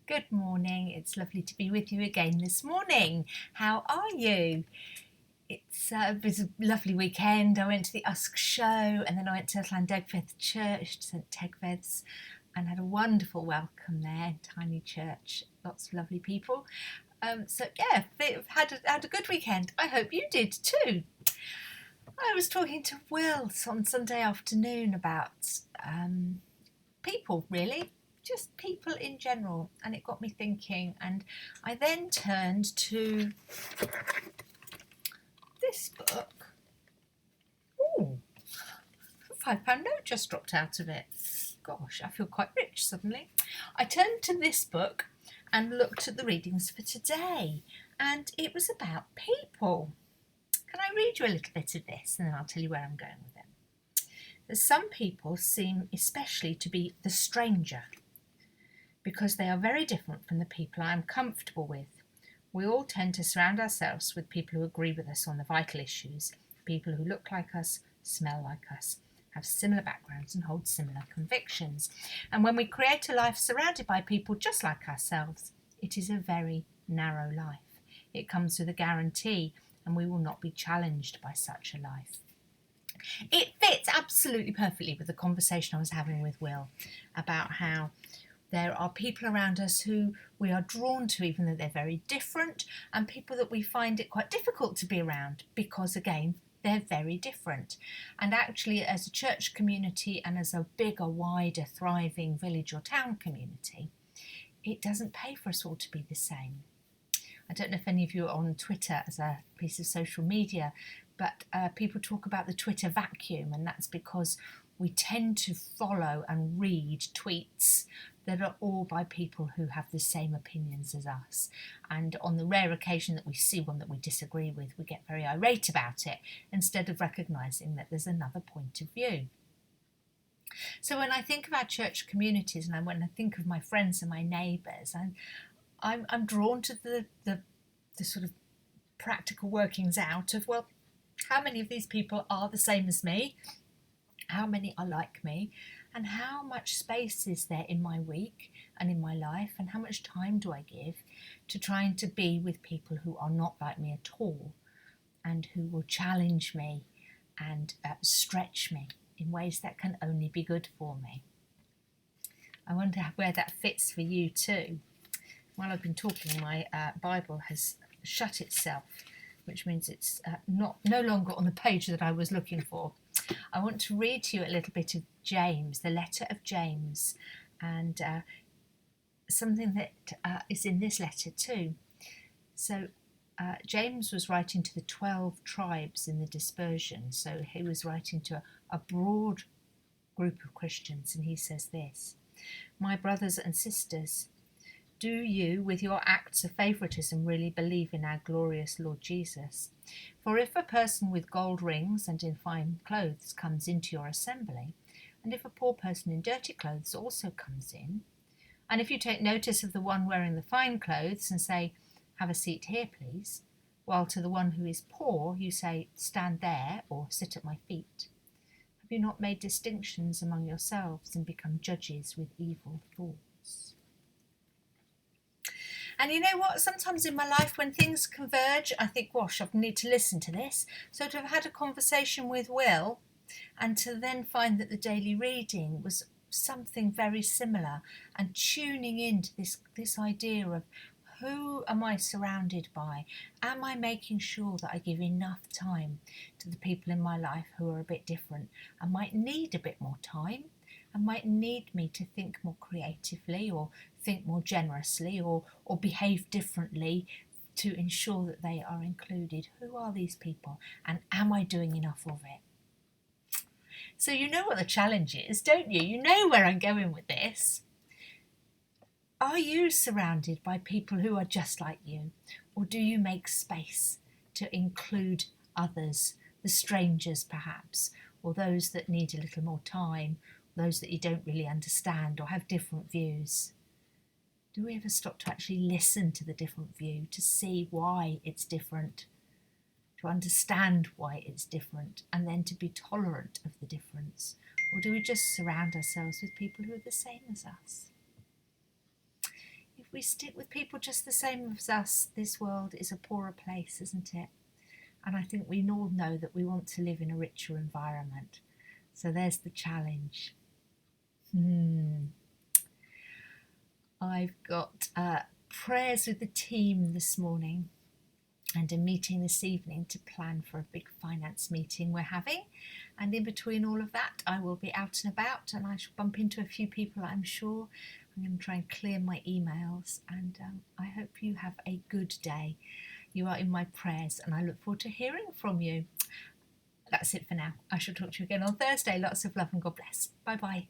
Good morning. It's lovely to be with you again this morning. How are you? It was a lovely weekend. I went to the Usk show and then I went to Llandegfed Church, St Tegfed's, and had a wonderful welcome there. Tiny church, lots of lovely people. Had a good weekend. I hope you did too. I was talking to Will on Sunday afternoon about people, really, just people in general, and it got me thinking. And I then turned to this book. Oh, £5 note just dropped out of it. Gosh, I feel quite rich suddenly. I turned to this book and looked at the readings for today, and it was about people. Can I read you a little bit of this and then I'll tell you where I'm going with it? That some people seem especially to be the stranger because they are very different from the people I am comfortable with. We all tend to surround ourselves with people who agree with us on the vital issues, people who look like us, smell like us, have similar backgrounds and hold similar convictions. And when we create a life surrounded by people just like ourselves, it is a very narrow life. It comes with a guarantee, and we will not be challenged by such a life. It fits absolutely perfectly with the conversation I was having with Will about how there are people around us who we are drawn to even though they're very different, and people that we find it quite difficult to be around because, again, they're very different. And actually, as a church community and as a bigger, wider, thriving village or town community, it doesn't pay for us all to be the same. I don't know if any of you are on Twitter as a piece of social media, but people talk about the Twitter vacuum, and that's because we tend to follow and read tweets that are all by people who have the same opinions as us. And on the rare occasion that we see one that we disagree with, we get very irate about it instead of recognising that there's another point of view. So when I think of our church communities and when I think of my friends and my neighbours, I'm drawn to the sort of practical workings out of, well, how many of these people are the same as me? How many are like me? And how much space is there in my week and in my life? And how much time do I give to trying to be with people who are not like me at all and who will challenge me and stretch me in ways that can only be good for me? I wonder where that fits for you too. While I've been talking, my Bible has shut itself, which means it's no longer on the page that I was looking for. I want to read to you a little bit of James, the letter of James, and something that is in this letter too. So James was writing to the 12 tribes in the dispersion, so he was writing to a broad group of Christians, and he says this: "My brothers and sisters, do you, with your acts of favouritism, really believe in our glorious Lord Jesus? For if a person with gold rings and in fine clothes comes into your assembly, and if a poor person in dirty clothes also comes in, and if you take notice of the one wearing the fine clothes and say, 'Have a seat here, please,' while to the one who is poor you say, 'Stand there,' or 'Sit at my feet,' have you not made distinctions among yourselves and become judges with evil thoughts?" And you know what? Sometimes in my life when things converge, I think, gosh, I need to listen to this. So to have had a conversation with Will and to then find that the daily reading was something very similar, and tuning into this idea of who am I surrounded by? Am I making sure that I give enough time to the people in my life who are a bit different and might need a bit more time and might need me to think more creatively or think more generously or behave differently to ensure that they are included? Who are these people, and am I doing enough of it? So you know what the challenge is, don't you? You know where I'm going with this. Are you surrounded by people who are just like you, or do you make space to include others, the strangers perhaps, or those that need a little more time, those that you don't really understand or have different views? Do we ever stop to actually listen to the different view, to see why it's different, to understand why it's different, and then to be tolerant of the difference? Or do we just surround ourselves with people who are the same as us? If we stick with people just the same as us, this world is a poorer place, isn't it? And I think we all know that we want to live in a richer environment. So there's the challenge. I've got prayers with the team this morning and a meeting this evening to plan for a big finance meeting we're having. And in between all of that, I will be out and about, and I shall bump into a few people, I'm sure. I'm going to try and clear my emails, and I hope you have a good day. You are in my prayers, and I look forward to hearing from you. That's it for now. I shall talk to you again on Thursday. Lots of love and God bless. Bye bye.